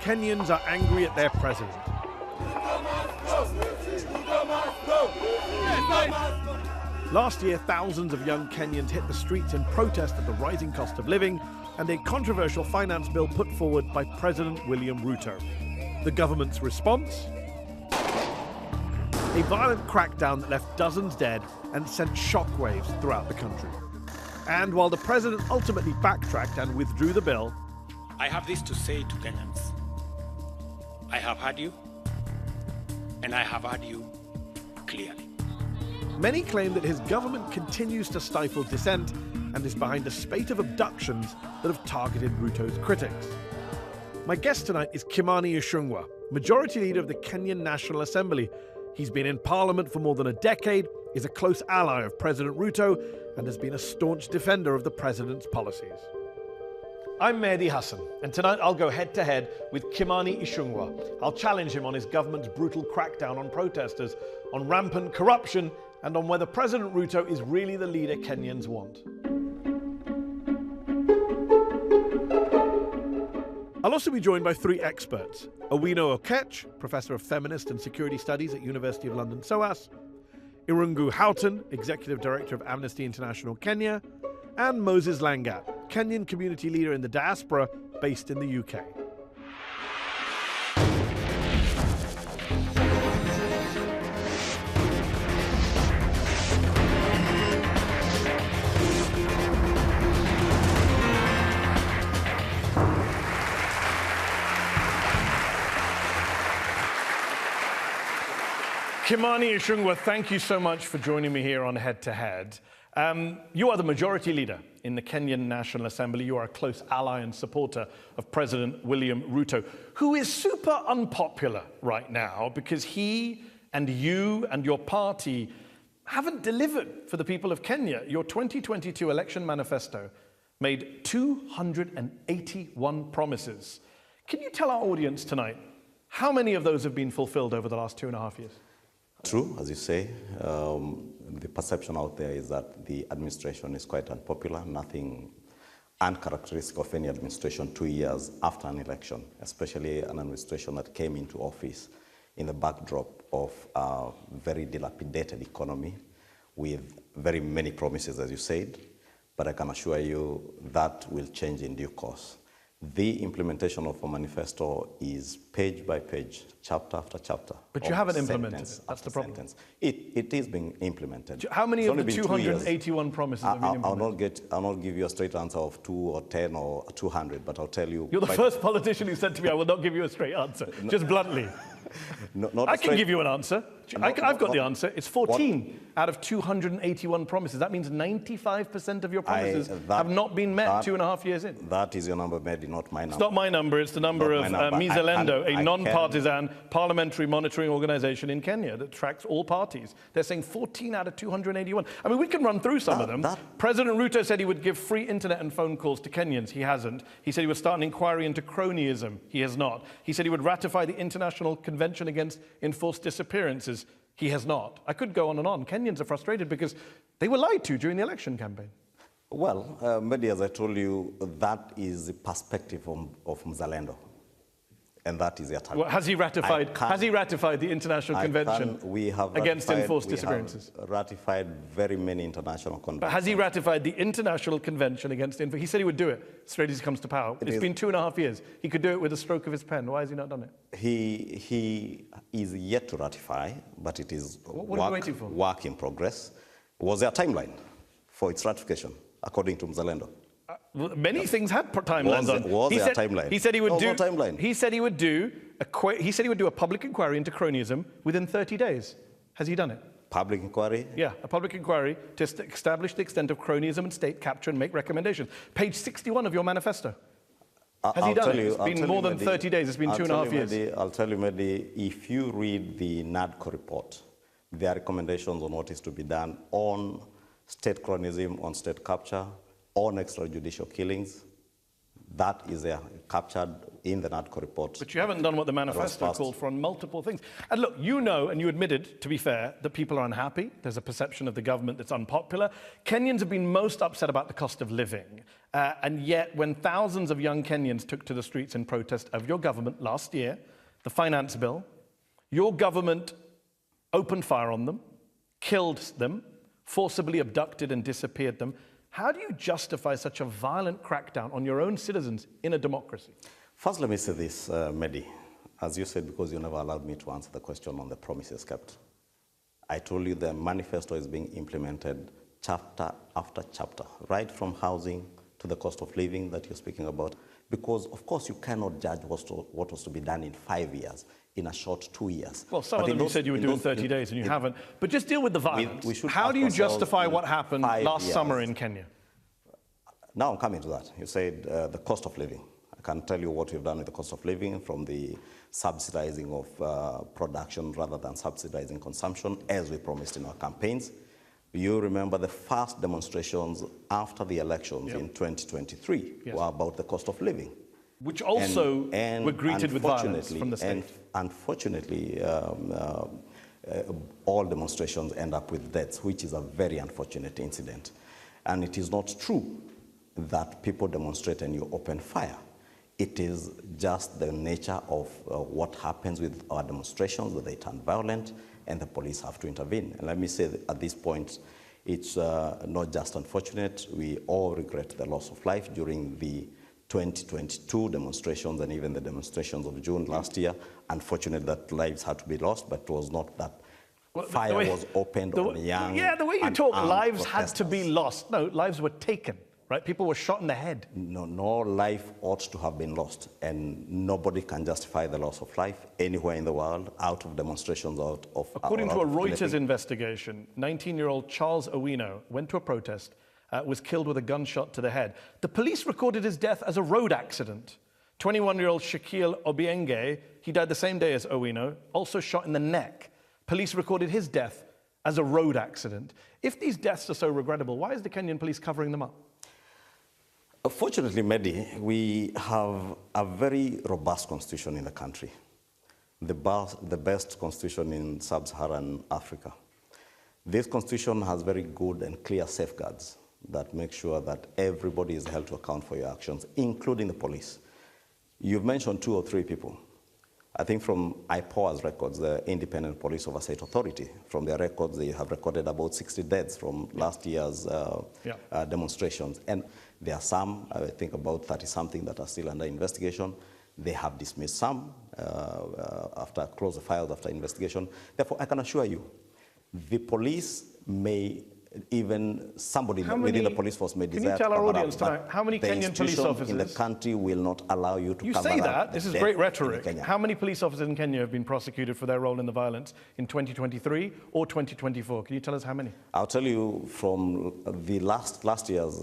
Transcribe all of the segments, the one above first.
Kenyans are angry at their president. Last year, thousands of young Kenyans hit the streets in protest at the rising cost of living and a controversial finance bill put forward by President William Ruto. The government's response? A violent crackdown that left dozens dead and sent shockwaves throughout the country. And while the president ultimately backtracked and withdrew the bill, I have this to say to Kenyans. I have heard you, and I have heard you clearly. many claim that his government continues to stifle dissent and is behind a spate of abductions that have targeted Ruto's critics. My guest tonight is Kimani Ichung'wah, Majority Leader of the Kenyan National Assembly. He's been in Parliament for more than a decade, is a close ally of President Ruto, and has been a staunch defender of the president's policies. I'm Mehdi Hassan, and tonight I'll go head-to-head with Kimani Ichung'wah. I'll challenge him on his government's brutal crackdown on protesters, on rampant corruption, and on whether President Ruto is really the leader Kenyans want. I'll also be joined by three experts: Owino Okech, Professor of Feminist and Security Studies at University of London SOAS, Irungu Houghton, Executive Director of Amnesty International Kenya, and Moses Langat, Kenyan community leader in the diaspora based in the UK. Kimani Ichung'wah, thank you so much for joining me here on Head to Head. You are the majority leader in the Kenyan National Assembly. You are a close ally and supporter of President William Ruto, who is super unpopular right now because he and you and your party haven't delivered for the people of Kenya. Your 2022 election manifesto made 281 promises. Can you tell our audience tonight how many of those have been fulfilled over the last 2.5 years? True, as you say. The perception out there is that the administration is quite unpopular, nothing uncharacteristic of any administration 2 years after an election, especially an administration that came into office in the backdrop of a very dilapidated economy with very many promises, as you said, but I can assure you that will change in due course. The implementation of a manifesto is page by page, chapter after chapter. But you haven't implemented it. That's the problem. It is being implemented. How many of the 281 promises have been implemented? I'll not give you a straight answer of 2 or 10 or 200, but I'll tell you. You're the first politician who said to me, I will not give you a straight answer, just bluntly. I can give you an answer. I've got the answer. It's 14 out of 281 promises. That means 95% of your promises have not been met 2.5 years in. That is your number, Mehdi, not my number. It's not my number. It's the number of Mizalendo, a non-partisan parliamentary monitoring organization in Kenya that tracks all parties. They're saying 14 out of 281. I mean, we can run through some of them. President Ruto said he would give free internet and phone calls to Kenyans. He hasn't. He said he would start an inquiry into cronyism. He has not. He said he would ratify the International Convention Against Enforced Disappearances. He has not. I could go on and on. Kenyans are frustrated because they were lied to during the election campaign. Well, Mehdi, as I told you, that is the perspective of Mzalendo. And that is their target. Well, has he ratified the International Convention Against Enforced Disappearances? We have ratified very many international conventions. But has he ratified the International Convention Against He said he would do it straight as he comes to power. It's been 2.5 years. He could do it with a stroke of his pen. Why has he not done it? He is yet to ratify, but it is work in progress. Was there a timeline for its ratification, according to Mzalendo? Many things had timelines on. Was there a timeline? He said he would do. No timeline. He said he would do a public inquiry into cronyism within 30 days. Has he done it? Public inquiry? Yeah, a public inquiry to establish the extent of cronyism and state capture and make recommendations. Page 61 of your manifesto. Has he done it? It's been more than 30 days. It's been 2.5 years. I'll tell you, Mehdi, if you read the NADCO report, there are recommendations on what is to be done on state cronyism, on state capture, on extrajudicial killings. That is there, captured in the NADCO report. But you haven't done what the manifesto passed. called for on multiple things. And look, you know, and you admitted, to be fair, that people are unhappy. There's a perception of the government that's unpopular. Kenyans have been most upset about the cost of living. And yet, when thousands of young Kenyans took to the streets in protest of your government last year, the finance bill, your government opened fire on them, killed them, forcibly abducted and disappeared them. How do you justify such a violent crackdown on your own citizens in a democracy? First, let me say this, Mehdi. As you said, because you never allowed me to answer the question on the promises kept. I told you the manifesto is being implemented chapter after chapter, right from housing to the cost of living that you're speaking about. Because, of course, you cannot judge what was to be done in 5 years, in a short 2 years. Well, some of them you said you would do in 30 days, and you haven't. But just deal with the violence. How do you justify what happened last summer in Kenya? Now I'm coming to that. You said the cost of living. I can tell you what we've done with the cost of living, from the subsidizing of production rather than subsidizing consumption, as we promised in our campaigns. You remember the first demonstrations after the elections in 2023 were about the cost of living. Which also were greeted with violence from the state. And unfortunately, all demonstrations end up with deaths, which is a very unfortunate incident. And it is not true that people demonstrate and you open fire. It is just the nature of what happens with our demonstrations, that they turn violent, and the police have to intervene. And let me say that at this point, it's not just unfortunate. We all regret the loss of life during the 2022 demonstrations and even the demonstrations of June last year. Unfortunate that lives had to be lost, but it was not that fire was opened on young. Yeah, the way you talk, lives had to be lost. No, lives were taken. Right? People were shot in the head. No life ought to have been lost, and nobody can justify the loss of life anywhere in the world out of demonstrations According to a Reuters investigation, 19-year-old Charles Owino went to a protest, was killed with a gunshot to the head. The police recorded his death as a road accident. 21-year-old Shaquille Obienge, he died the same day as Owino, also shot in the neck. Police recorded his death as a road accident. If these deaths are so regrettable, why is the Kenyan police covering them up? Fortunately, Mehdi, we have a very robust constitution in the country, the best constitution in sub-Saharan Africa. This constitution has very good and clear safeguards that make sure that everybody is held to account for your actions, including the police. You've mentioned 2 or 3 people. I think from IPOA's records, the Independent Police Oversight Authority, from their records, they have recorded about 60 deaths from last year's demonstrations. And there are some, I think about 30-something, that are still under investigation. They have dismissed some after close the files after investigation. Therefore, I can assure you, the police may, even somebody within the police force may desire to cover up. Can you tell our audience tonight, how many Kenyan police officers in the country will not allow you to cover up? You say that, this is great rhetoric. How many police officers in Kenya have been prosecuted for their role in the violence in 2023 or 2024? Can you tell us how many? I'll tell you from the last year's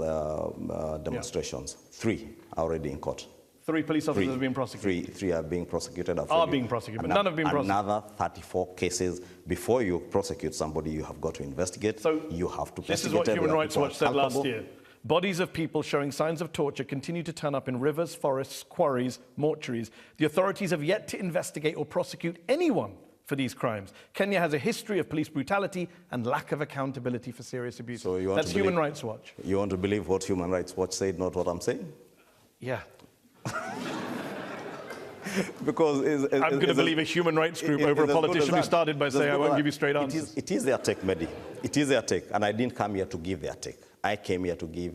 demonstrations, 3 are already in court. 3 police officers have been prosecuted? 3 are being prosecuted. Are being prosecuted, but none have been prosecuted. Another 34 cases. Before you prosecute somebody, you have got to investigate. So you have to this is what Human Rights Watch said last year. Bodies of people showing signs of torture continue to turn up in rivers, forests, quarries, mortuaries. The authorities have yet to investigate or prosecute anyone for these crimes. Kenya has a history of police brutality and lack of accountability for serious abuse. So that's Human Rights Watch. You want to believe what Human Rights Watch said, not what I'm saying? Yeah. Because I'm going to believe a human rights group over a politician who started by saying, I won't give you straight answers. It is their take, Mehdi. It is their take. And I didn't come here to give their take. I came here to give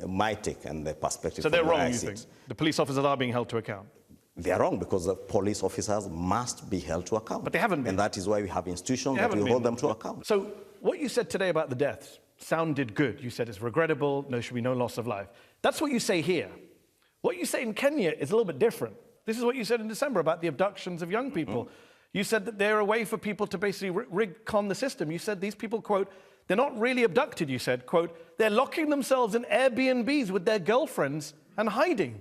my take and the perspective. So they're wrong, you think? The police officers are being held to account? They are wrong because the police officers must be held to account. But they haven't been. And that is why we have institutions that will hold them to account. So what you said today about the deaths sounded good. You said it's regrettable, there should be no loss of life. That's what you say here. What you say in Kenya is a little bit different. This is what you said in December about the abductions of young people. You said that they're a way for people to basically con the system. You said these people, quote, they're not really abducted, you said, quote, they're locking themselves in Airbnbs with their girlfriends and hiding.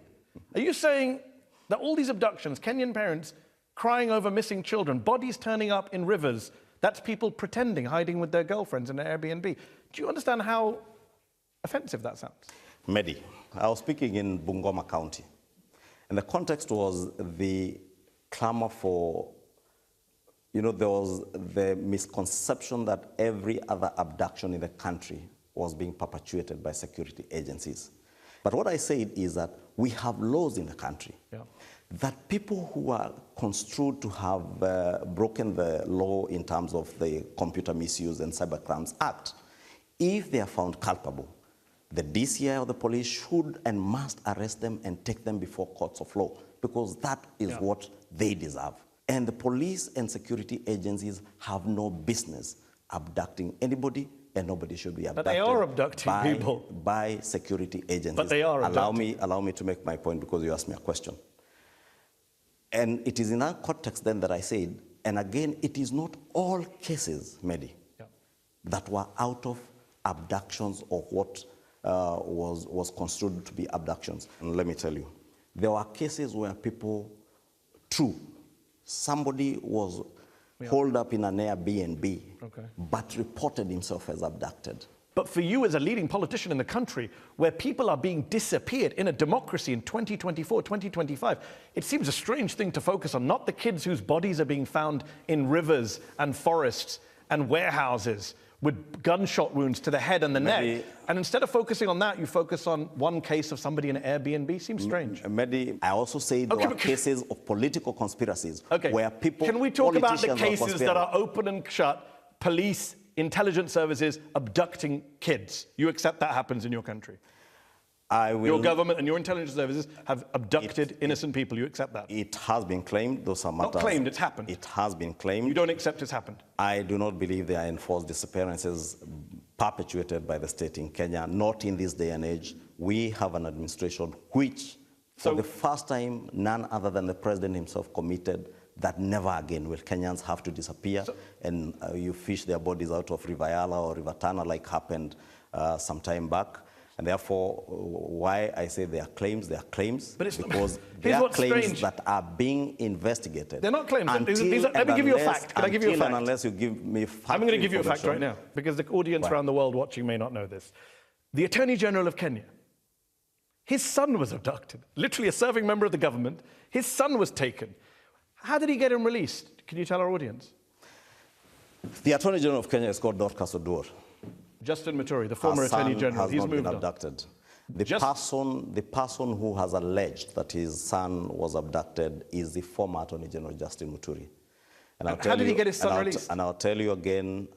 Are you saying that all these abductions, Kenyan parents crying over missing children, bodies turning up in rivers, that's people pretending, hiding with their girlfriends in an Airbnb? Do you understand how offensive that sounds? Mehdi, I was speaking in Bungoma County. And the context was the clamor for, there was the misconception that every other abduction in the country was being perpetuated by security agencies. But what I said is that we have laws in the country that people who are construed to have broken the law in terms of the Computer Misuse and Cybercrimes Act, if they are found culpable, the DCI or the police should and must arrest them and take them before courts of law, because that is what they deserve. And the police and security agencies have no business abducting anybody, and nobody should be abducted. But they are abducting people. By security agencies. But they are abducting. Allow me to make my point, because you asked me a question. And it is in that context then that I said, and again, it is not all cases, Mehdi, that were out of abductions or what was construed to be abductions. And let me tell you, there were cases where people, somebody was holed up in an Airbnb, but reported himself as abducted. But for you as a leading politician in the country, where people are being disappeared in a democracy in 2024, 2025, it seems a strange thing to focus on, not the kids whose bodies are being found in rivers and forests and warehouses with gunshot wounds to the head and the neck. And instead of focusing on that, you focus on one case of somebody in an Airbnb. Seems strange. Mehdi, I also say there are cases of political conspiracies where people... Can we talk about the cases that are open and shut, police, intelligence services abducting kids? You accept that happens in your country? I will. Your government and your intelligence services have abducted innocent people. You accept that? It has been claimed. Those are matters. Not claimed, it's happened. It has been claimed. You don't accept it's happened? I do not believe there are enforced disappearances perpetuated by the state in Kenya. Not in this day and age. We have an administration which, for the first time, none other than the president himself committed that never again will Kenyans have to disappear and you fish their bodies out of River Yala or River Tana like happened some time back. And therefore, why I say they are claims, but it's because they are claims that are being investigated. They're not claims. Let me give you a fact. Can I give you a fact? Unless you give me fact. I'm going to give you a fact right now, because the audience around the world watching may not know this. The Attorney General of Kenya, his son was abducted, literally a serving member of the government. His son was taken. How did he get him released? Can you tell our audience? The Attorney General of Kenya is called Dorcas Oduor. Justin Muturi, the former Attorney General, he's moved on. Abducted. The person who has alleged that his son was abducted is the former Attorney General, Justin Muturi. And how did he get his son released? And I'll tell you again,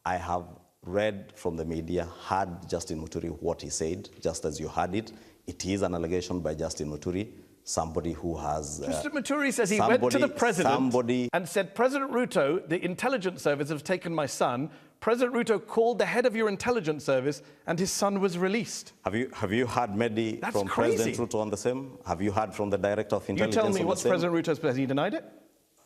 I have read from the media, heard Justin Muturi what he said, just as you heard it. It is an allegation by Justin Muturi, somebody who has... Justin Muturi says he went to the president and said, President Ruto, the intelligence service have taken my son. President Ruto called the head of your intelligence service and his son was released. Have you heard Mehdi from President Ruto on the same? Have you heard from the director of intelligence? You tell me what's President Ruto's place. Has he denied it?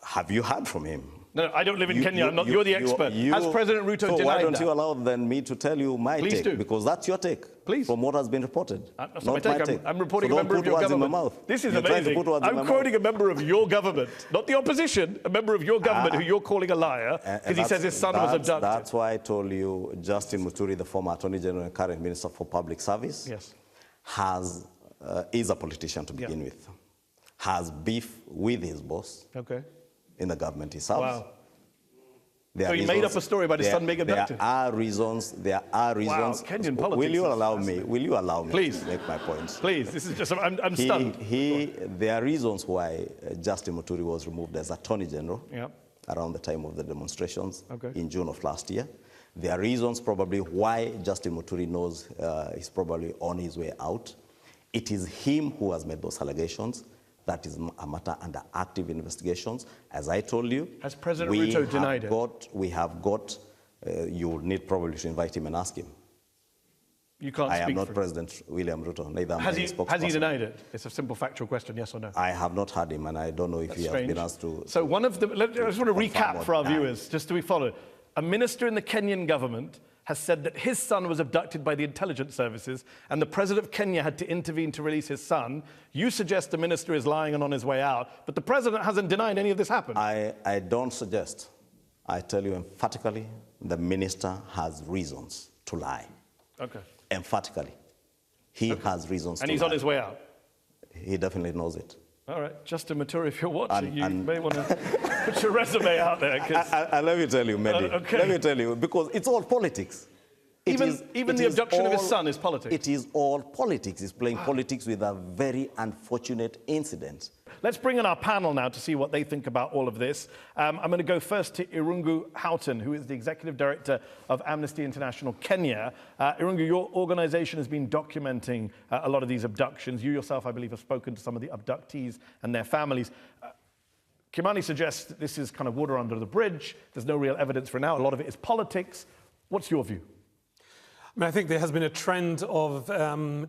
Have you heard from him? No, I don't live in Kenya. You're the expert. Has President Ruto denied that? So why don't you allow then me to tell you my take? Do. Because that's your take. Please. From what has been reported. That's not my take. I'm reporting a member of your government. This is amazing. I'm quoting a member of your government, not the opposition, a member of your government who you're calling a liar because he says his son was abducted. That's why I told you Justin Muturi, the former Attorney General and current Minister for Public Service, is a politician to begin with, has beef with his boss in the government he serves. Wow. So he made up a story about his son being abducted. There are reasons. Wow, Kenyan politics. Will you allow me Please. to make my points? Please, this is just, I'm stunned. There are reasons why Justin Muturi was removed as Attorney General around the time of the demonstrations in June of last year. There are reasons probably why Justin Muturi knows he's probably on his way out. It is him who has made those allegations. That is a matter under active investigations. As I told you, has President Ruto denied it? We have got, you need probably to invite him and ask him. You can't speak I am not President William Ruto, neither am I his spokesperson. Has he denied it? It's a simple factual question, yes or no? I have not heard him, and I don't know if he has been asked to... So one of the... I just want to recap for our viewers, just to be followed. A minister in the Kenyan government has said that his son was abducted by the intelligence services and the president of Kenya had to intervene to release his son. You suggest the minister is lying and on his way out, but the president hasn't denied any of this happened. I don't suggest. I tell you emphatically, the minister has reasons to lie. Okay. Emphatically. He has reasons to lie. And he's on his way out? He definitely knows it. All right, Justin Muturi, if you're watching, you may want to put your resume out there. Let me tell you, Mehdi. Okay. Let me tell you, because it's all politics. Even the abduction of his son is politics. It is all politics. It's playing politics with a very unfortunate incident. Let's bring in our panel now to see what they think about all of this. I'm going to go first to Irungu Houghton, who is the Executive Director of Amnesty International Kenya. Irungu, your organization has been documenting a lot of these abductions. You yourself, I believe, have spoken to some of the abductees and their families. Kimani suggests that this is kind of water under the bridge. There's no real evidence for now. A lot of it is politics. What's your view? I think there has been a trend of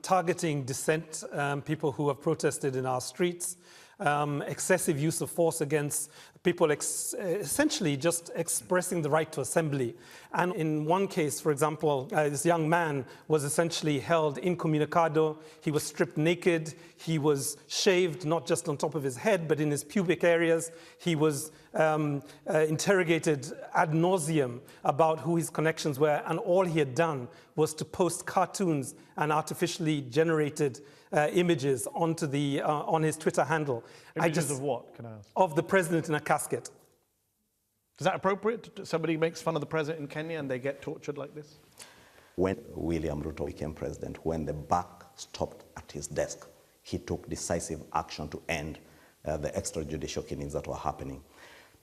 targeting dissent, people who have protested in our streets, excessive use of force against people essentially just expressing the right to assembly. And in one case, for example, this young man was essentially held incommunicado. He was stripped naked. He was shaved, not just on top of his head, but in his pubic areas. He was interrogated ad nauseum about who his connections were, and all he had done was to post cartoons and artificially generated images onto the on his Twitter handle. Images of what, can I ask? Of the president in a casket. Is that appropriate? Somebody makes fun of the president in Kenya and they get tortured like this? When William Ruto became president, when the buck stopped at his desk, he took decisive action to end the extrajudicial killings that were happening.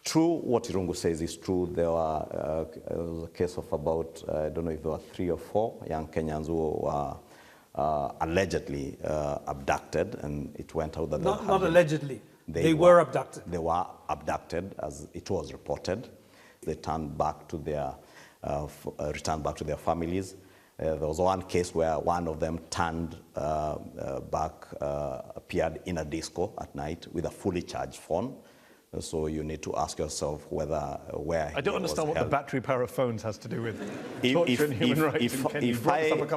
True, what Irungu says is true. There was a case of about, I don't know if there were 3 or 4 young Kenyans who were allegedly abducted, and it went out that not allegedly. They were abducted. They were abducted, as it was reported. They returned back to their families. There was one case where one of them turned back, appeared in a disco at night with a fully charged phone. So you need to ask yourself where I don't understand what held. the battery power of phones has to do with torture and human rights in Kenya.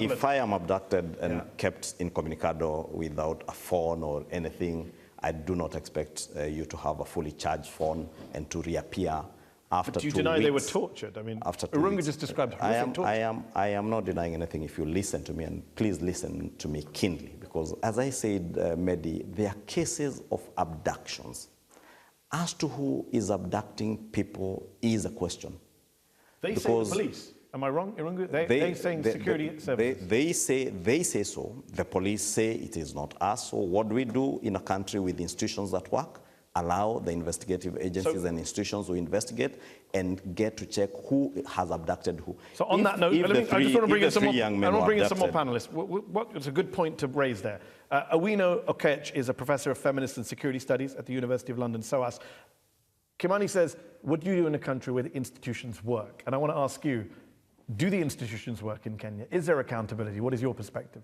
If I am abducted and kept incommunicado without a phone or anything, I do not expect you to have a fully charged phone and to reappear after 2 weeks. Do you deny they were tortured? I mean, Irungu just described horrific torture. I am not denying anything if you listen to me, and please listen to me keenly, because as I said, Mehdi, there are cases of abductions. As to who is abducting people is a question. They say the police. Am I wrong, Irungu? They saying security services. They say so. The police say it is not us. So what do we do in a country with institutions that work? Allow the investigative agencies and institutions to investigate and get to check who has abducted who. So on that note, I just want to bring in some more panelists. It's a good point to raise there. Owino Okech is a professor of feminist and security studies at the University of London, SOAS. Kimani says, what do you do in a country where the institutions work? And I want to ask you, do the institutions work in Kenya? Is there accountability? What is your perspective?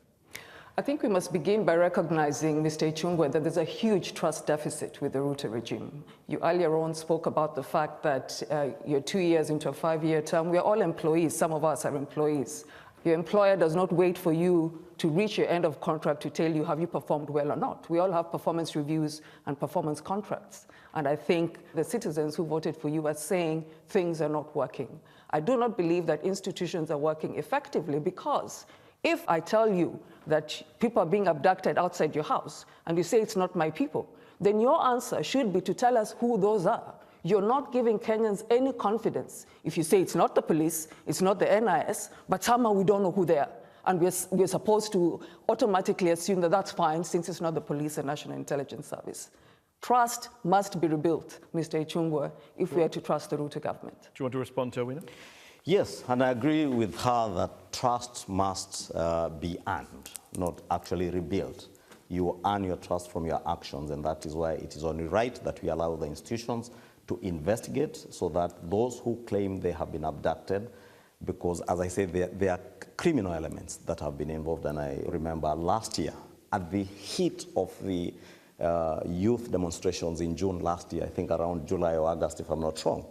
I think we must begin by recognizing, Mr. Ichung'wah, that there's a huge trust deficit with the Ruto regime. You earlier on spoke about the fact that you're 2 years into a 5-year term. We're all employees. Some of us are employees. Your employer does not wait for you to reach your end of contract to tell you, have you performed well or not? We all have performance reviews and performance contracts. And I think the citizens who voted for you are saying things are not working. I do not believe that institutions are working effectively, because if I tell you that people are being abducted outside your house and you say it's not my people, then your answer should be to tell us who those are. You're not giving Kenyans any confidence if you say it's not the police, it's not the NIS, but somehow we don't know who they are. And we're supposed to automatically assume that that's fine since it's not the police and National Intelligence Service. Trust must be rebuilt, Mr. Ichung'wah, if we are to trust the Ruto government. Do you want to respond to Owino? Yes, and I agree with her that trust must be earned, not actually rebuilt. You earn your trust from your actions, and that is why it is only right that we allow the institutions to investigate so that those who claim they have been abducted, because as I said, there are criminal elements that have been involved. And I remember last year, at the heat of the youth demonstrations in June last year, I think around July or August, if I'm not wrong,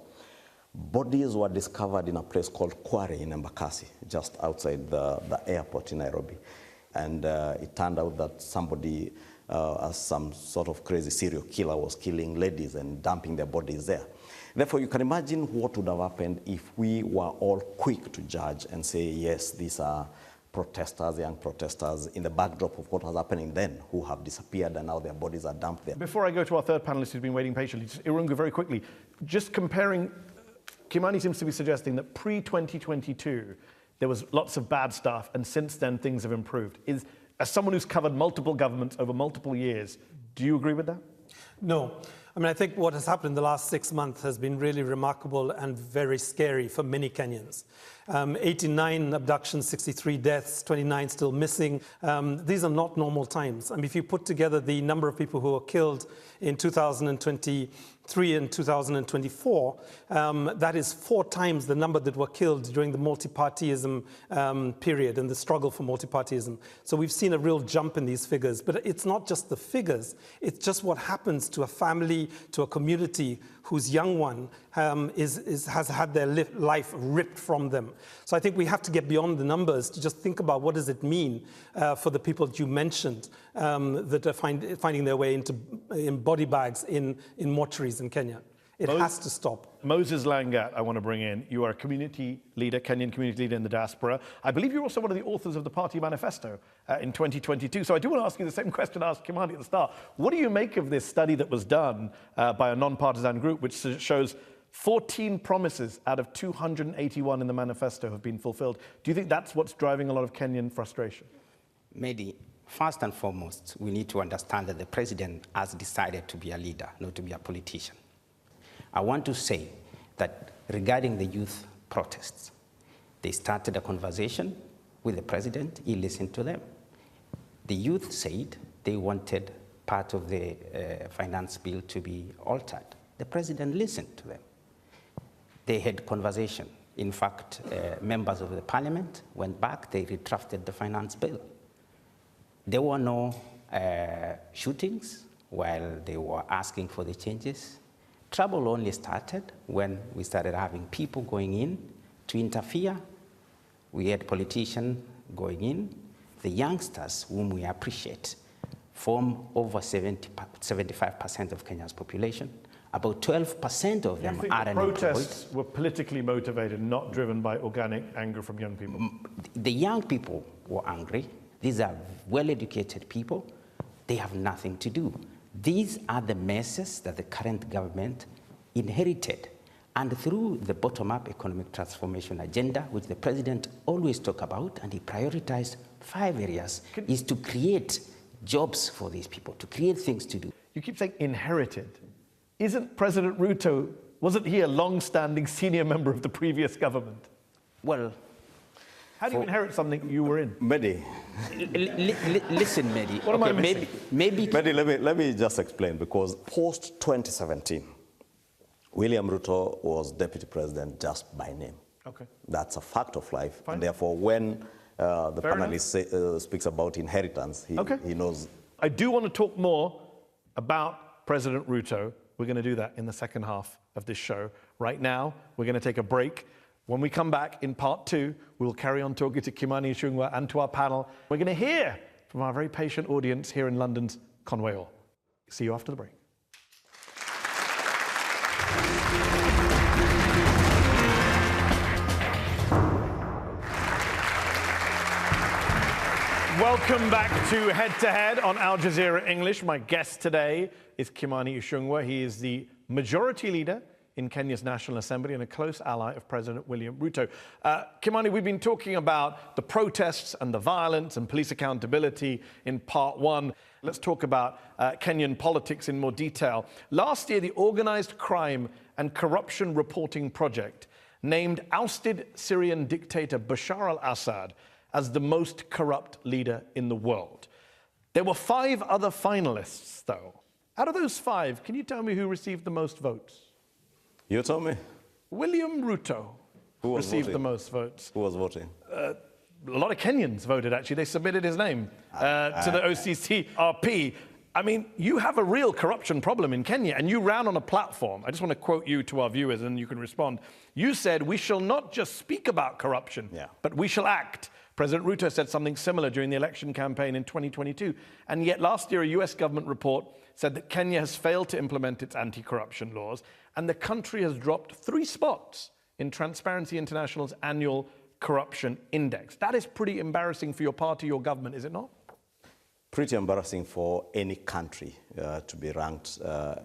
bodies were discovered in a place called Kware in Embakasi, just outside the airport in Nairobi. And it turned out that somebody, some sort of crazy serial killer, was killing ladies and dumping their bodies there. Therefore, you can imagine what would have happened if we were all quick to judge and say, yes, these are protesters, young protesters, in the backdrop of what was happening then, who have disappeared and now their bodies are dumped there. Before I go to our third panelist who's been waiting patiently, just Irungu, very quickly, just comparing, Kimani seems to be suggesting that pre-2022, there was lots of bad stuff, and since then things have improved. As someone who's covered multiple governments over multiple years, do you agree with that? No. I mean, I think what has happened in the last 6 months has been really remarkable and very scary for many Kenyans. 89 abductions, 63 deaths, 29 still missing. These are not normal times. I mean, if you put together the number of people who were killed in 2023 and 2024, that is 4 times the number that were killed during the multi-partyism period and the struggle for multi-partyism. So we've seen a real jump in these figures. But it's not just the figures, it's just what happens to a family, to a community whose young one has had their life ripped from them. So I think we have to get beyond the numbers to just think about what does it mean for the people that you mentioned that are finding their way in body bags in mortuaries in Kenya. It has to stop. Moses Langat, I want to bring in. You are a community leader, Kenyan community leader in the diaspora. I believe you're also one of the authors of the party manifesto in 2022. So I do want to ask you the same question I asked Kimani at the start. What do you make of this study that was done by a non-partisan group, which shows 14 promises out of 281 in the manifesto have been fulfilled? Do you think that's what's driving a lot of Kenyan frustration? Mehdi, first and foremost, we need to understand that the president has decided to be a leader, not to be a politician. I want to say that regarding the youth protests, they started a conversation with the president. He listened to them. The youth said they wanted part of the finance bill to be altered. The president listened to them. They had conversation. In fact, members of the parliament went back. They redrafted the finance bill. There were no shootings while they were asking for the changes. Trouble only started when we started having people going in to interfere. We had politicians going in. The youngsters, whom we appreciate, form over 75% of Kenya's population. About 12% of them are unemployed. Protests were politically motivated, not driven by organic anger from young people. The young people were angry. These are well-educated people. They have nothing to do. These are the messes that the current government inherited. And through the bottom-up economic transformation agenda, which the president always talks about, and he prioritized 5 areas, is to create jobs for these people, to create things to do. You keep saying inherited. Isn't President Ruto, wasn't he a long-standing senior member of the previous government? Well, how do you inherit something you were in? Mehdi. Listen, Mehdi. What am I missing? Mehdi, let me just explain, because post-2017, William Ruto was deputy president just by name. Okay. That's a fact of life. Fine. And therefore, when the Fair panelist speaks about inheritance, he knows. I do want to talk more about President Ruto. We're going to do that in the second half of this show. Right now, we're going to take a break. When we come back in part 2, we'll carry on talking to Kimani Ichung'wah and to our panel. We're going to hear from our very patient audience here in London's Conway Hall. See you after the break. Welcome back to Head to Head on Al Jazeera English. My guest today is Kimani Ichung'wah. He is the majority leader in Kenya's National Assembly and a close ally of President William Ruto. Kimani, we've been talking about the protests and the violence and police accountability in part 1. Let's talk about Kenyan politics in more detail. Last year, the Organized Crime and Corruption Reporting Project named ousted Syrian dictator Bashar al-Assad as the most corrupt leader in the world. There were 5 other finalists, though. Out of those 5, can you tell me who received the most votes? You tell me. William Ruto received the most votes. Who was voting? A lot of Kenyans voted, actually. They submitted his name to the OCCRP. I mean, you have a real corruption problem in Kenya, and you ran on a platform. I just want to quote you to our viewers, and you can respond. You said, "We shall not just speak about corruption, but we shall act." President Ruto said something similar during the election campaign in 2022. And yet last year, a US government report said that Kenya has failed to implement its anti-corruption laws, and the country has dropped 3 spots in Transparency International's annual Corruption Index. That is pretty embarrassing for your party, your government, is it not? Pretty embarrassing for any country to be ranked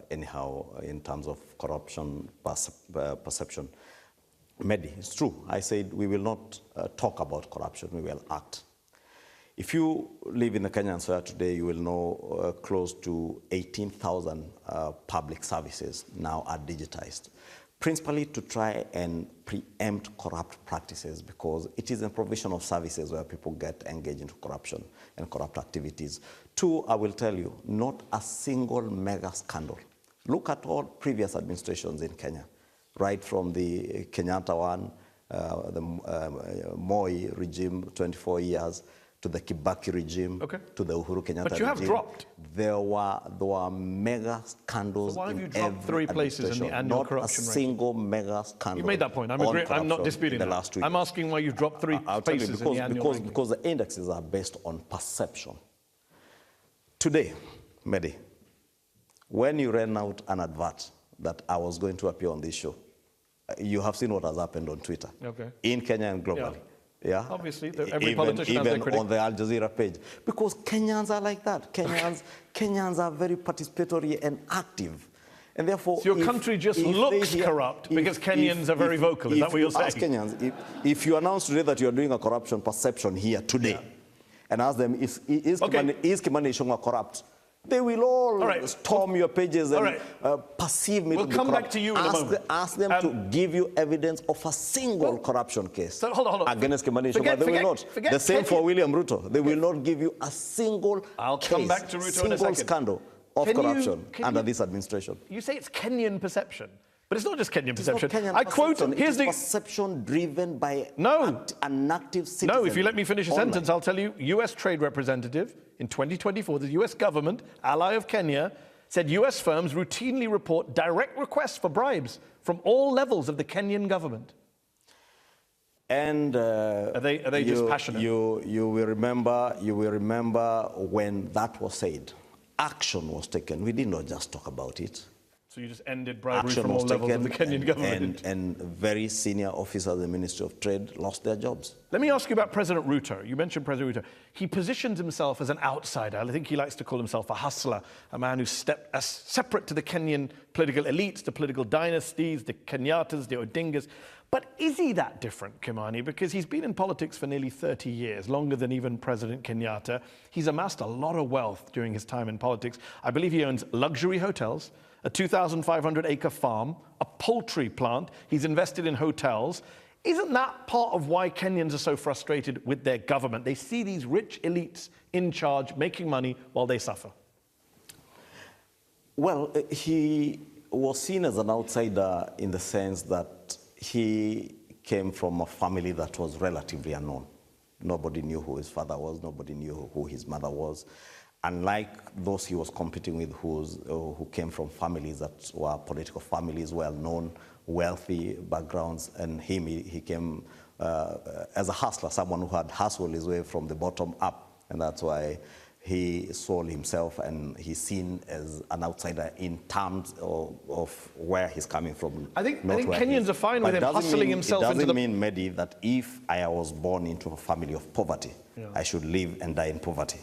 anyhow in terms of corruption perception. Mehdi, it's true. I said we will not talk about corruption, we will act. If you live in the Kenyan soil today, you will know close to 18,000 public services now are digitized, principally to try and preempt corrupt practices, because it is a provision of services where people get engaged into corruption and corrupt activities. Two, I will tell you, not a single mega scandal. Look at all previous administrations in Kenya, right from the Kenyatta one, the Moi regime, 24 years, to the Kibaki regime, to the Uhuru Kenyatta regime. But you have dropped. There were mega scandals. So why have you in dropped every 3 places in the annual Not corruption a rate? single mega scandal. You made that point. I'm not disputing the that. last 2 years. I'm asking why you've dropped 3 places in the annual ranking. Because the indexes are based on perception. Today, Mehdi, when you ran out an advert that I was going to appear on this show, you have seen what has happened on Twitter, in Kenya and globally. Yeah. Obviously, every politician has their even critic. on the Al Jazeera page, because Kenyans are like that. Kenyans are very participatory and active, and therefore, so your country just looks corrupt because Kenyans are very vocal. Is that what you're saying? Ask Kenyans, if you announce today that you are doing a corruption perception here today, and ask them is Kimani Ichung'wah corrupt, they will all storm your pages and perceive me to be corrupt. We'll come back to you in a moment. Ask them to give you evidence of a single corruption case. So hold on. Against Kimani Ichung'wah, they will not. The same for William Ruto. They will not give you a single come back to Ruto in a second. Scandal of corruption under this administration. You say it's Kenyan perception, but it's not just Kenyan perception. Kenyan I quote, here's the perception driven by an active citizen. No, if you let me finish a sentence, I'll tell you, US Trade Representative in 2024, the US government, ally of Kenya, said US firms routinely report direct requests for bribes from all levels of the Kenyan government. And are they just passionate? You will remember when that was said, action was taken. We did not just talk about it. So you just ended bribery from all levels of the Kenyan government. And very senior officers of the Ministry of Trade lost their jobs. Let me ask you about President Ruto. You mentioned President Ruto. He positions himself as an outsider. I think he likes to call himself a hustler, a man who's separate to the Kenyan political elites, the political dynasties, the Kenyattas, the Odingas. But is he that different, Kimani? Because he's been in politics for nearly 30 years, longer than even President Kenyatta. He's amassed a lot of wealth during his time in politics. I believe he owns luxury hotels, a 2,500-acre farm, a poultry plant. He's invested in hotels. Isn't that part of why Kenyans are so frustrated with their government? They see these rich elites in charge, making money while they suffer. Well, he was seen as an outsider in the sense that he came from a family that was relatively unknown. Nobody knew who his father was. Nobody knew who his mother was. Unlike those he was competing with who came from families that were political families, well-known, wealthy backgrounds, and he came as a hustler, someone who had hustled his way from the bottom up, and that's why he sold himself, and he's seen as an outsider in terms of where he's coming from. I think Kenyans are fine with him hustling himself into the... It doesn't mean, Mehdi, that if I was born into a family of poverty, I should live and die in poverty.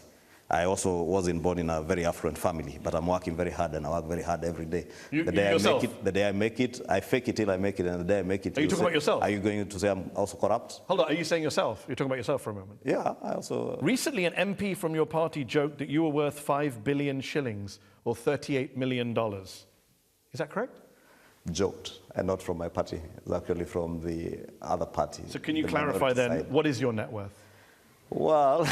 I also wasn't born in a very affluent family, but I'm working very hard, and I work very hard every day. The day I make it, I fake it till I make it, and the day I make it... Are you talking about yourself? Are you going to say I'm also corrupt? Hold on, are you saying yourself? You're talking about yourself for a moment. Yeah, I also... Recently, an MP from your party joked that you were worth 5 billion shillings, or $38 million. Is that correct? Joked, and not from my party. It's actually from the other party. So can you clarify then, what is your net worth? Well,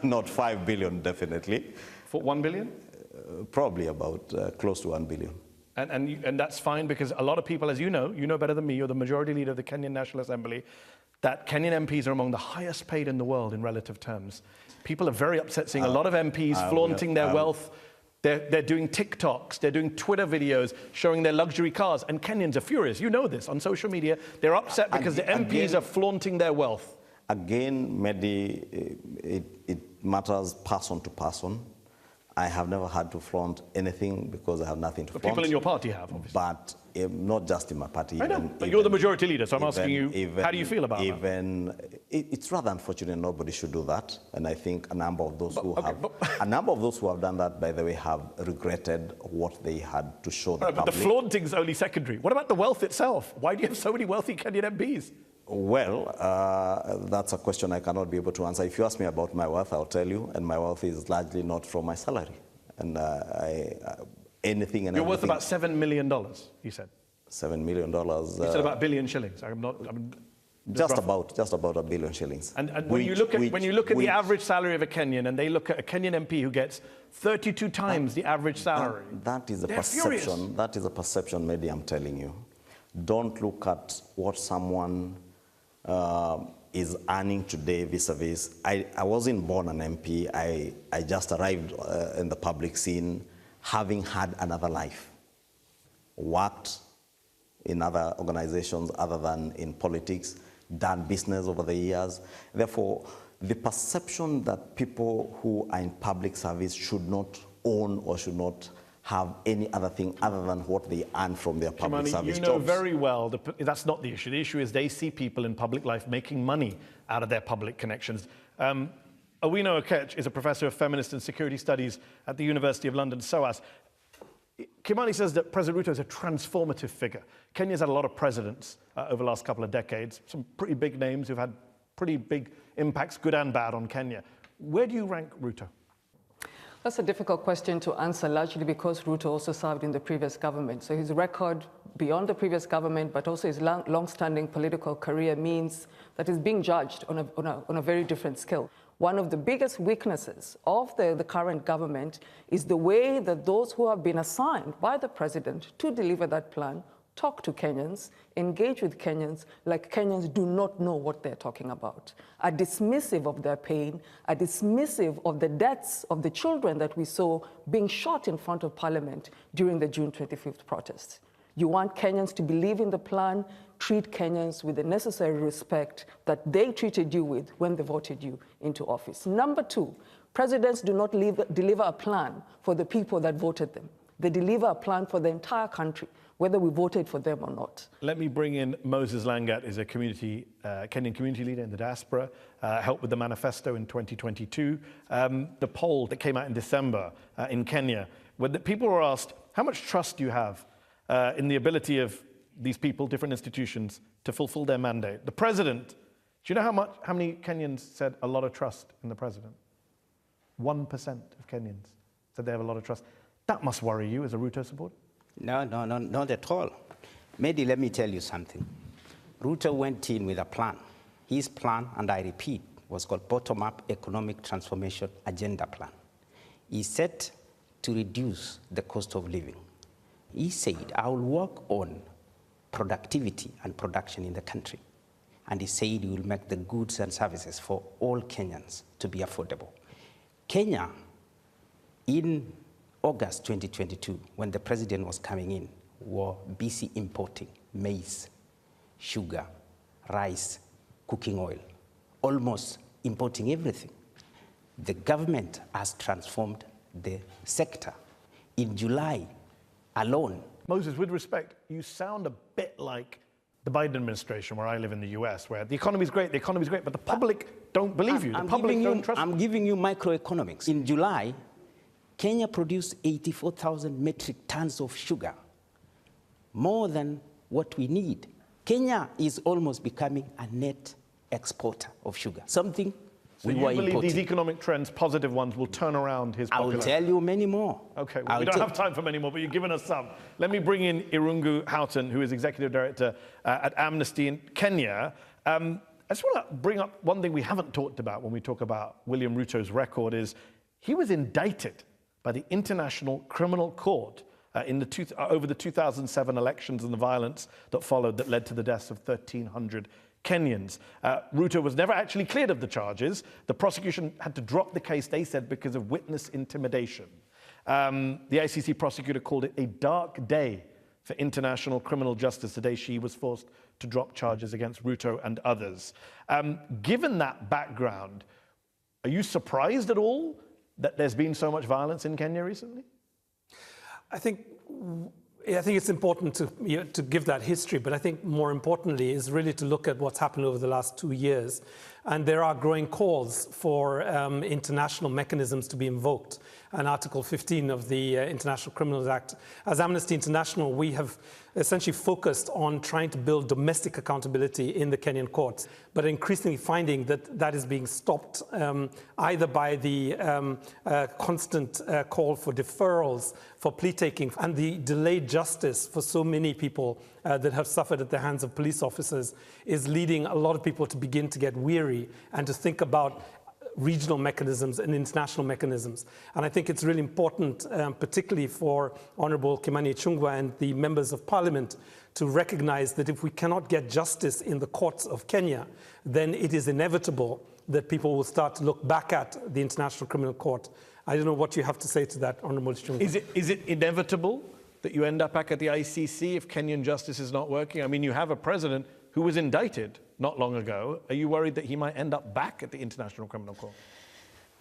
not 5 billion, definitely. For 1 billion? Probably about close to 1 billion. And that's fine, because a lot of people, as you know better than me, you're the majority leader of the Kenyan National Assembly, that Kenyan MPs are among the highest paid in the world in relative terms. People are very upset seeing a lot of MPs flaunting their wealth. They're doing TikToks, they're doing Twitter videos showing their luxury cars, and Kenyans are furious. You know this on social media. They're upset because the MPs are flaunting their wealth. Again, Mehdi, it matters person to person. I have never had to flaunt anything because I have nothing to But flaunt. people in your party have, obviously. But not just in my party. I know, but you're the majority leader, so I'm asking you, how do you feel about that? It's rather unfortunate nobody should do that, and I think a number of those a number of those who have done that, by the way, have regretted what they had to show the public. But the flaunting's only secondary. What about the wealth itself? Why do you have so many wealthy Kenyan MPs? Well, that's a question I cannot be able to answer. If you ask me about my wealth, I'll tell you, and my wealth is largely not from my salary. And anything and You're worth everything. about $7 million, you said. $7 million. You said about a billion shillings. Just about $1 billion shillings. And when you look at the average salary of a Kenyan, and they look at a Kenyan MP who gets 32 times the average salary, that is a they're perception. furious. That is a perception, Mehdi, I'm telling you. Don't look at what someone is earning today vis-a-vis. I wasn't born an MP. I just arrived in the public scene having had another life. Worked in other organizations other than in politics, done business over the years. Therefore, the perception that people who are in public service should not own or should not have any other thing other than what they earn from their public service jobs. You know jobs. very well that's not the issue. The issue is they see people in public life making money out of their public connections. Owino Okech is a professor of feminist and security studies at the University of London, SOAS. Kimani says that President Ruto is a transformative figure. Kenya's had a lot of presidents over the last couple of decades, some pretty big names who've had pretty big impacts, good and bad, on Kenya. Where do you rank Ruto? That's a difficult question to answer, largely because Ruto also served in the previous government. So his record beyond the previous government, but also his long-standing political career, means that he's being judged on a very different scale. One of the biggest weaknesses of the current government is the way that those who have been assigned by the president to deliver that plan talk to Kenyans, engage with Kenyans like Kenyans do not know what they're talking about, are dismissive of their pain, are dismissive of the deaths of the children that we saw being shot in front of Parliament during the June 25th protests. You want Kenyans to believe in the plan, treat Kenyans with the necessary respect that they treated you with when they voted you into office. Number two, presidents do not deliver a plan for the people that voted them. They deliver a plan for the entire country, whether we voted for them or not. Let me bring in Moses Langat, is a Kenyan community leader in the diaspora, helped with the manifesto in 2022. The poll that came out in December in Kenya, where the people were asked, how much trust do you have in the ability of these people, different institutions, to fulfill their mandate? The president, do you know how many Kenyans said a lot of trust in the president? 1% of Kenyans said they have a lot of trust. That must worry you as a Ruto supporter. No, not at all. Mehdi, let me tell you something. Ruto went in with a plan. His plan, and I repeat, was called Bottom-Up Economic Transformation Agenda Plan. He set to reduce the cost of living. He said, I will work on productivity and production in the country. And he said he will make the goods and services for all Kenyans to be affordable. Kenya, in August 2022, when the president was coming in, were busy importing maize, sugar, rice, cooking oil, almost importing everything. The government has transformed the sector. In July alone. Moses, with respect, you sound a bit like the Biden administration, where I live in the US, where the economy's great, but the public don't believe you. The public don't trust you. I'm giving you microeconomics. In July, Kenya produced 84,000 metric tons of sugar, more than what we need. Kenya is almost becoming a net exporter of sugar, something we were importing. So you believe these economic trends, positive ones, will turn around his popularity? I will tell you many more. Okay, well, we don't have time for many more, but you've given us some. Let me bring in Irungu Houghton, who is Executive Director at Amnesty in Kenya. I just want to bring up one thing we haven't talked about when we talk about William Ruto's record is he was indicted by the International Criminal Court over the 2007 elections and the violence that followed that led to the deaths of 1,300 Kenyans. Ruto was never actually cleared of the charges. The prosecution had to drop the case, they said, because of witness intimidation. The ICC prosecutor called it a dark day for international criminal justice the day she was forced to drop charges against Ruto and others. Given that background, are you surprised at all that there's been so much violence in Kenya recently? I think it's important to give that history, but I think more importantly is really to look at what's happened over the last 2 years. And there are growing calls for international mechanisms to be invoked. And Article 15 of the International Criminals Act. As Amnesty International, we have essentially focused on trying to build domestic accountability in the Kenyan courts, but increasingly finding that that is being stopped either by the constant call for deferrals, for plea taking, and the delayed justice for so many people that have suffered at the hands of police officers is leading a lot of people to begin to get weary and to think about regional mechanisms and international mechanisms. And I think it's really important, particularly for Honorable Kimani Ichung'wah and the members of parliament, to recognize that if we cannot get justice in the courts of Kenya, then it is inevitable that people will start to look back at the International Criminal Court. I don't know what you have to say to that, Honorable Ichung'wah. Is it inevitable that you end up back at the ICC if Kenyan justice is not working? I mean, you have a president who was indicted not long ago. Are you worried that he might end up back at the International Criminal Court?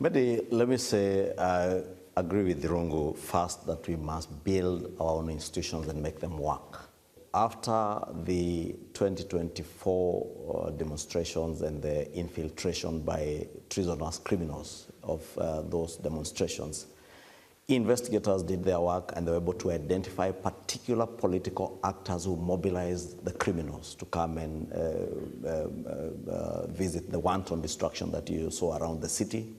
Mehdi, let me say I agree with Irungu first that we must build our own institutions and make them work. After the 2024 demonstrations and the infiltration by treasonous criminals of those demonstrations, investigators did their work and they were able to identify particular political actors who mobilized the criminals to come and visit the wanton destruction that you saw around the city.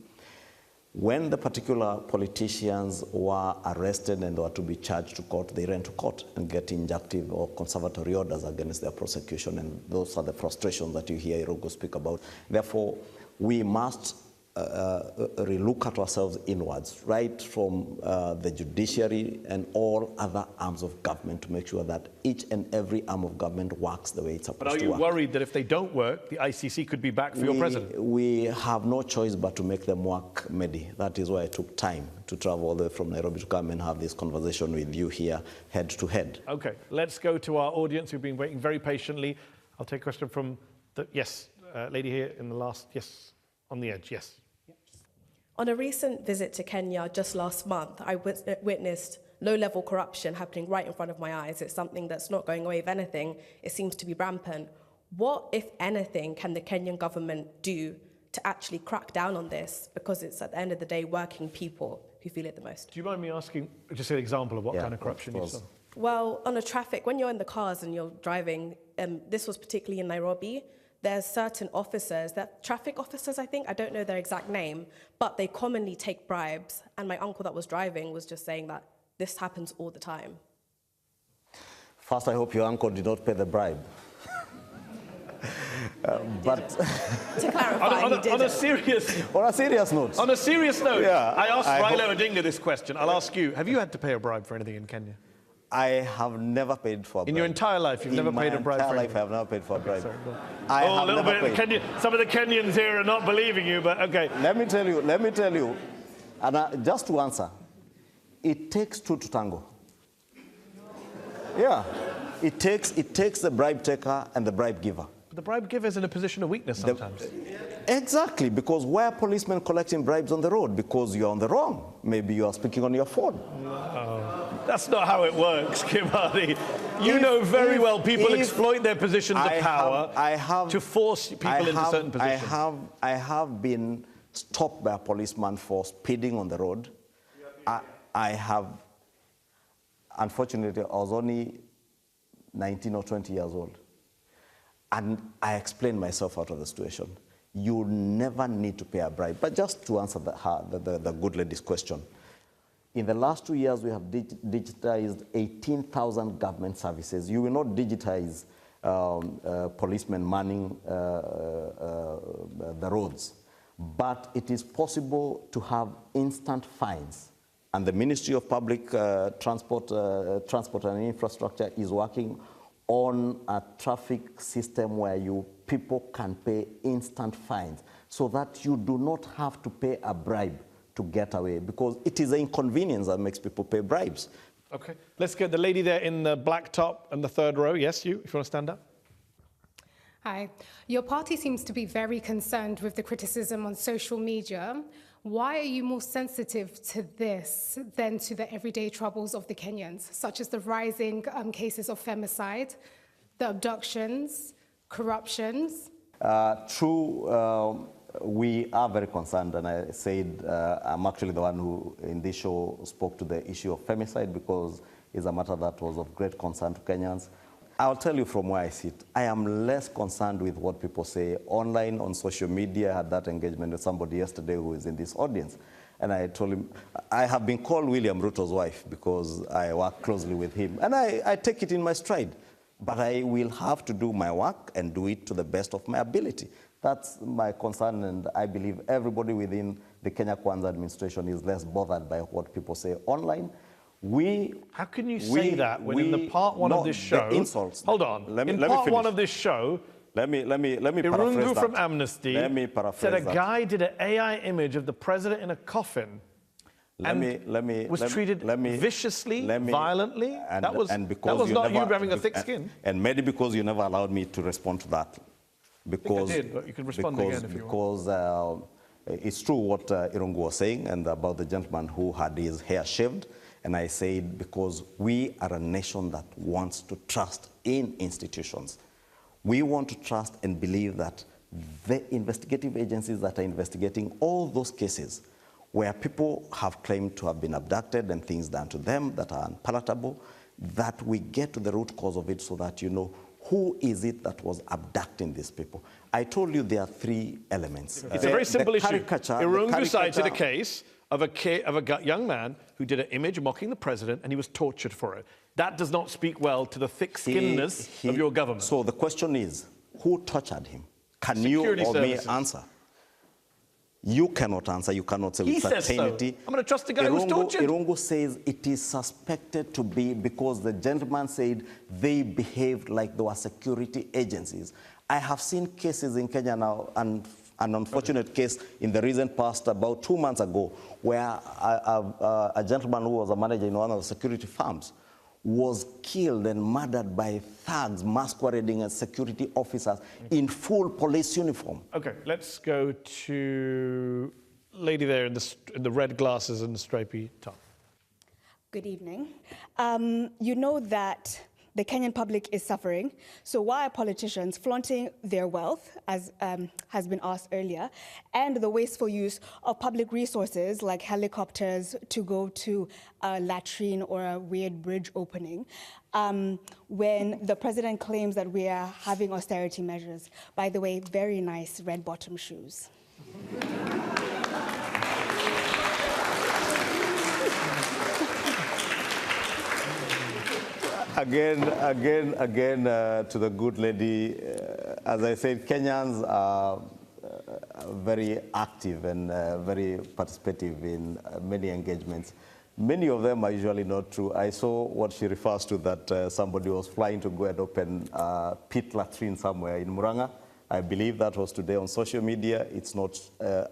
When the particular politicians were arrested and were to be charged to court, they ran to court and get injunctive or conservatory orders against their prosecution, and those are the frustrations that you hear Irungu speak about. Therefore, we must relook at ourselves inwards, right from the judiciary and all other arms of government, to make sure that each and every arm of government works the way it's supposed to work. But are you worried that if they don't work, the ICC could be back for your president? We have no choice but to make them work, Mehdi. That is why I took time to travel all the way from Nairobi to come and have this conversation with you here, head to head. Okay, let's go to our audience who've been waiting very patiently. I'll take a question from the, lady here in the last, on the edge, yes. On a recent visit to Kenya just last month, I witnessed low-level corruption happening right in front of my eyes. It's something that's not going away. If anything, it seems to be rampant. What, if anything, can the Kenyan government do to actually crack down on this? Because it's, at the end of the day, working people who feel it the most. Do you mind me asking just an example of what kind of corruption you saw? Well, on a traffic, when you're in the cars and you're driving, this was particularly in Nairobi, there's certain officers, traffic officers, I think, I don't know their exact name, but they commonly take bribes. And my uncle that was driving was just saying that this happens all the time. First, I hope your uncle did not pay the bribe. But to clarify, he didn't. On a serious note. On a serious note, yeah, I asked Raila Odinga this question. I'll ask you, have you had to pay a bribe for anything in Kenya? I have never paid for a bribe. In your entire life, you've never paid a bribe? In my entire life, I have never paid for a bribe. Sorry, I a little bit. Some of the Kenyans here are not believing you, but okay. Let me tell you, and just to answer, it takes two to tango. Yeah, it takes the bribe taker and the bribe giver. But the bribe giver is in a position of weakness sometimes. Exactly, because why are policemen collecting bribes on the road? Because you're on the wrong. Maybe you are speaking on your phone. No. That's not how it works, Kimani. You know very well people exploit their positions of power to force people into certain positions. I have been stopped by a policeman for speeding on the road. I have, unfortunately, I was only 19 or 20 years old. And I explained myself out of the situation. You never need to pay a bribe. But just to answer the good lady's question, in the last 2 years, we have digitized 18,000 government services. You will not digitize policemen manning the roads, but it is possible to have instant fines. And the Ministry of Public Transport and Infrastructure is working on a traffic system where people can pay instant fines so that you do not have to pay a bribe to get away, because it is the inconvenience that makes people pay bribes. Okay, let's get the lady there in the black top and the third row. Yes, you, if you want to stand up. Hi. Your party seems to be very concerned with the criticism on social media Why are you more sensitive to this than to the everyday troubles of the Kenyans, such as the rising cases of femicide, the abductions, corruptions? True, we are very concerned, and I said I'm actually the one who in this show spoke to the issue of femicide because it's a matter that was of great concern to Kenyans. I'll tell you from where I sit. I am less concerned with what people say online, on social media. I had that engagement with somebody yesterday who is in this audience. And I told him, I have been called William Ruto's wife because I work closely with him. And I take it in my stride. But I will have to do my work and do it to the best of my ability. That's my concern, and I believe everybody within the Kenya Kwanza administration is less bothered by what people say online. How can you say that when in the part one of this show... Insults. Hold on. Let me part finish. one of this show... Let me paraphrase Irungu that. from Amnesty said a guy did an AI image of the president in a coffin was treated viciously, violently. That was not you having a thick skin. And maybe because you never allowed me to respond to that. Because, I did, but you can respond again if you want. Because it's true what Irungu was saying and about the gentleman who had his hair shaved. And I said, because we are a nation that wants to trust in institutions. We want to trust and believe that the investigative agencies that are investigating all those cases where people have claimed to have been abducted and things done to them that are unpalatable, that we get to the root cause of it so that you know who is it that was abducting these people. I told you there are three elements. It's a very simple issue. Irungu cited a case of a young man who did an image mocking the president and he was tortured for it. That does not speak well to the thick-skinnedness of your government. So the question is, who tortured him? Can you or me answer? You cannot answer. You cannot say with certainty. So. I'm going to trust the guy who was tortured. Irungu says it is suspected to be because the gentleman said they behaved like they were security agencies. I have seen cases in Kenya now, and an unfortunate case in the recent past, about 2 months ago, where a gentleman who was a manager in one of the security firms was killed and murdered by thugs masquerading as security officers in full police uniform. Okay, let's go to lady there in the red glasses and the stripy top. Good evening. You know that the Kenyan public is suffering. So why are politicians flaunting their wealth, as has been asked earlier, and the wasteful use of public resources like helicopters to go to a latrine or a weird bridge opening, when the president claims that we are having austerity measures? By the way, very nice red bottom shoes. Again, to the good lady, as I said, Kenyans are very active and very participative in many engagements. Many of them are usually not true. I saw what she refers to, that somebody was flying to go and open a pit latrine somewhere in Muranga. I believe that was today on social media. It's not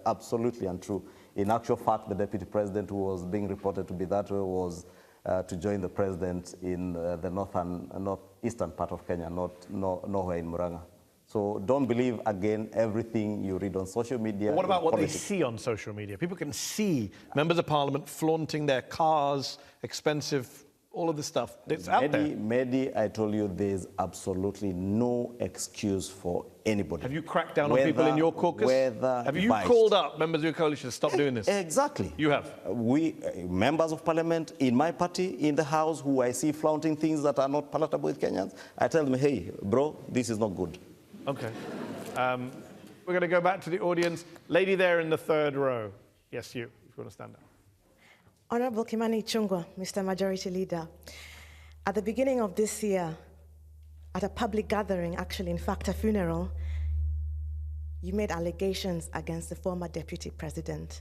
absolutely untrue. In actual fact, the deputy president who was being reported to be that way was to join the president in the northeastern part of Kenya, nowhere in Muranga. So don't believe, again, everything you read on social media. But what about what they see on social media? People can see members of parliament flaunting their cars, expensive, all of this stuff. It's out there. Mehdi, I told you there's absolutely no excuse for anybody. Have you cracked down on people in your caucus? Have you called up members of your coalition to stop doing this? Exactly. You have? We, members of parliament in my party, in the house, who I see flaunting things that are not palatable with Kenyans, I tell them, hey, bro, this is not good. Okay. We're going to go back to the audience. Lady there in the third row. Yes, you, if you want to stand up. Honorable Kimani Ichung'wah, Mr. Majority Leader, at the beginning of this year, at a public gathering, actually, in fact, a funeral, you made allegations against the former deputy president.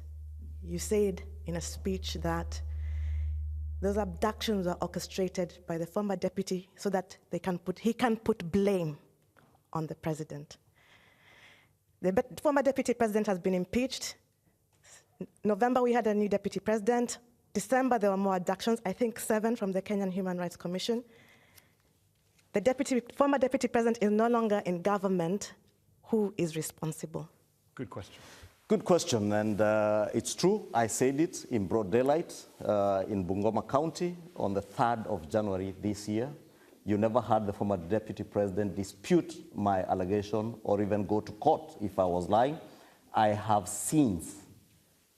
You said in a speech that those abductions were orchestrated by the former deputy so that he can put blame on the president. The former deputy president has been impeached. November, we had a new deputy president. December, there were more abductions, I think 7 from the Kenyan Human Rights Commission. The former deputy president is no longer in government. Who is responsible? Good question. Good question, and it's true. I said it in broad daylight in Bungoma County on the 3rd of January this year. You never heard the former deputy president dispute my allegation or even go to court if I was lying. I have since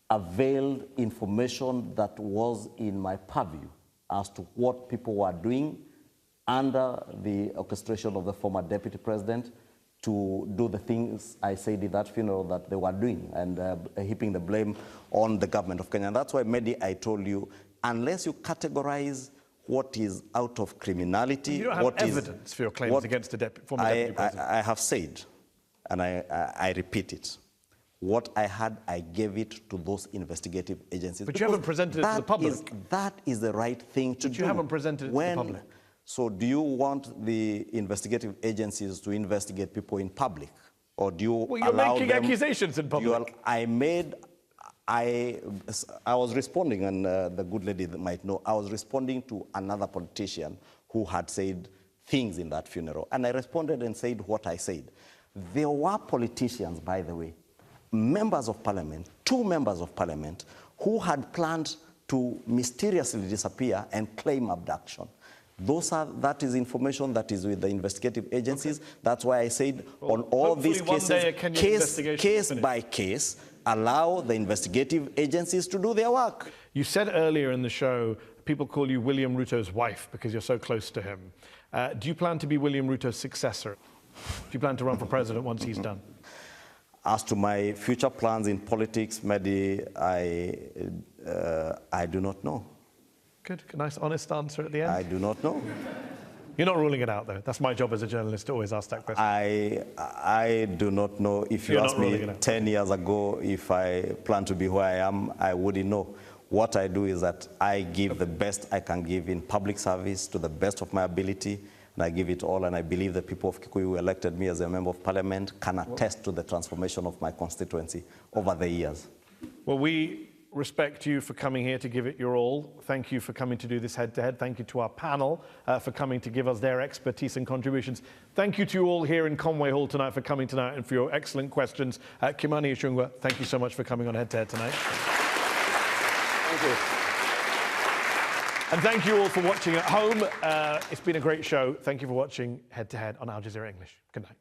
availed information that was in my purview as to what people were doing under the orchestration of the former deputy president to do the things I said in that funeral that they were doing, and heaping the blame on the government of Kenya. And that's why, Mehdi, I told you, unless you categorize what is out of criminality, you don't have evidence for your claims against the former deputy president. I have said, and I repeat it, what I had, I gave it to those investigative agencies. But you haven't presented it to the public. That is the right thing to do. But you haven't presented it to the public. So do you want the investigative agencies to investigate people in public? Or do you Well, you're making accusations in public. I was responding, and the good lady that might know, I was responding to another politician who had said things in that funeral. And I responded and said what I said. There were politicians, by the way, members of parliament, 2 members of parliament, who had planned to mysteriously disappear and claim abduction. That is information that is with the investigative agencies. Okay. That's why I said on all these cases, case by case, allow the investigative agencies to do their work. You said earlier in the show, people call you William Ruto's wife because you're so close to him. Do you plan to be William Ruto's successor? Do you plan to run for president once he's done? As to my future plans in politics, Mehdi, I do not know. Good, nice, honest answer at the end. I do not know. You're not ruling it out, though. That's my job as a journalist to always ask that question. I do not know. If you asked me 10 years ago if I plan to be where I am, I wouldn't know. What I do is that I give the best I can give in public service to the best of my ability, and I give it all, and I believe the people of Kikuyu who elected me as a member of parliament can attest to the transformation of my constituency over the years. Well, we respect you for coming here to give it your all. Thank you for coming to do this head-to-head. Thank you to our panel for coming to give us their expertise and contributions. Thank you to you all here in Conway Hall tonight for coming tonight and for your excellent questions. Kimani Ichung'wah, thank you so much for coming on Head-to-Head tonight. Thank you. And thank you all for watching at home. It's been a great show. Thank you for watching Head-to-Head on Al Jazeera English. Good night.